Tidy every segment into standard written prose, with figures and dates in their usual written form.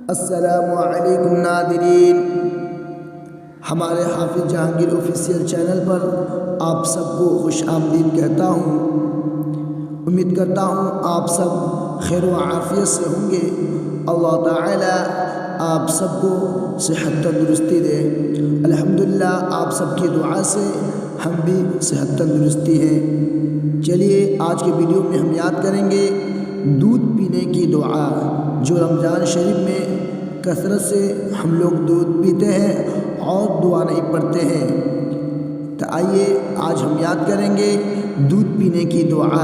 अस्सलामु अलैकुम नाज़रीन, हमारे हाफिज़ जहांगीर ऑफिशियल चैनल पर आप सबको खुश आमदीद कहता हूँ। उम्मीद करता हूँ आप सब खैर व आफ़ियत से होंगे। अल्लाह ताला आप सबको सेहत तंदुरुस्ती दे। अल्हम्दुलिल्लाह आप सबकी दुआ से हम भी सेहत तंदुरुस्ती हैं। चलिए आज के वीडियो में हम याद करेंगे दूध पीने की दुआ, जो रमज़ान शरीफ में कसरत से हम लोग दूध पीते हैं और दुआ नहीं पढ़ते हैं। तो आइए आज हम याद करेंगे दूध पीने की दुआ।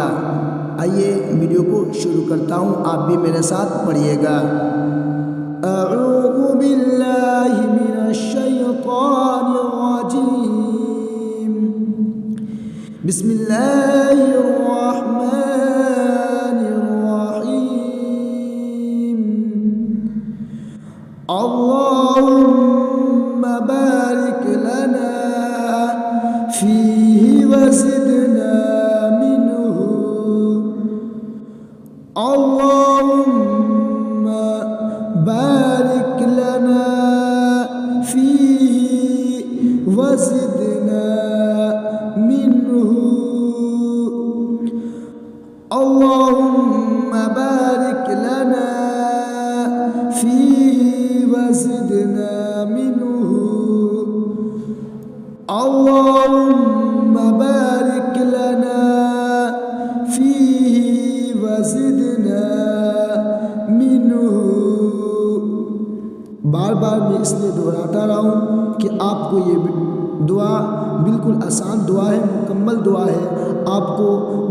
आइए वीडियो को शुरू करता हूँ, आप भी मेरे साथ पढ़िएगा। अऊज़ु बिल्लाहि मिनश शैतानिर रजीम, बिस्मिल्लाहिर रहमानिर रहीम। अल्लाहुम्मा बारिक लना फीही वज़िदना मिन्हु। अल्लाहुम्मा बारिक लना फीही वज़िदना मिन्हु। अल्लाहुम्मा बारिक लना फीही वज़िदना मिन्हु। अल्लाहुम्मा बारिक लना फीही वज़िदना मिन्हु। बार बार मैं इसलिए दोहराता रहा हूँ कि आपको ये दुआ बिल्कुल आसान दुआ है, मुकम्मल दुआ है, आपको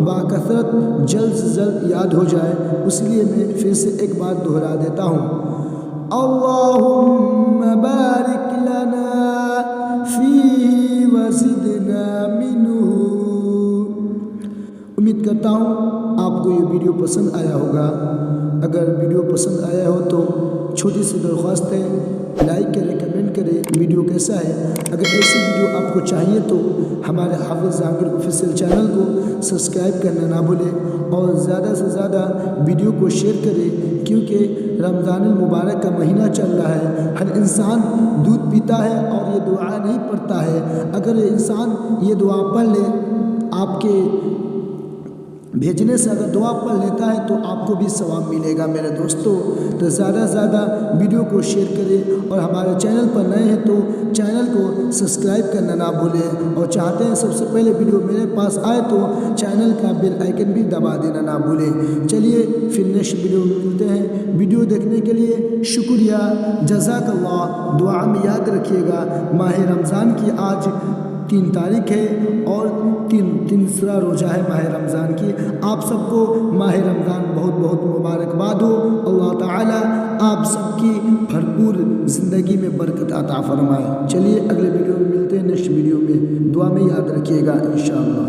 बाकसरत जल्द से जल्द याद हो जाए, इसलिए मैं फिर से एक बार दोहरा देता हूँ। अल्लाहुम्मा बारिक लना फीही वज़िदना मिन्हु। उम्मीद करता हूँ आपको ये वीडियो पसंद आया होगा। अगर वीडियो पसंद आया हो तो छोटी सी दरख्वास्त है, लाइक करें, कमेंट करें वीडियो कैसा है। अगर ऐसी वीडियो आपको चाहिए तो हमारे हाफिज़ जहांगीर ऑफिशियल चैनल को सब्सक्राइब करना ना भूलें और ज़्यादा से ज़्यादा वीडियो को शेयर करें, क्योंकि रमज़ान मुबारक का महीना चल रहा है। हर इंसान दूध पीता है और ये दुआ नहीं पढ़ता है। अगर ये इंसान ये दुआ पढ़ ले, आपके भेजने से अगर दुआ पढ़ लेता है तो आपको भी सवाब मिलेगा मेरे दोस्तों। तो ज़्यादा से ज़्यादा वीडियो को शेयर करें और हमारे चैनल पर नए हैं तो चैनल को सब्सक्राइब करना ना भूलें, और चाहते हैं सबसे पहले वीडियो मेरे पास आए तो चैनल का बेल आइकन भी दबा देना ना भूलें। चलिए फिर नेक्स्ट वीडियो में मिलते हैं। वीडियो देखने के लिए शुक्रिया, जज़ाकल्लाह। दुआ में याद रखिएगा माह रमज़ान की आज 3 तारीख है और तीसरा रोज़ा है माह रमज़ान की। आप सबको माह रमज़ान बहुत बहुत मुबारकबाद हो। अल्लाह ताला आप सबकी भरपूर ज़िंदगी में बरकत अता फरमाए। चलिए अगले वीडियो में मिलते हैं, नेक्स्ट वीडियो में। दुआ में याद रखिएगा इंशाअल्लाह।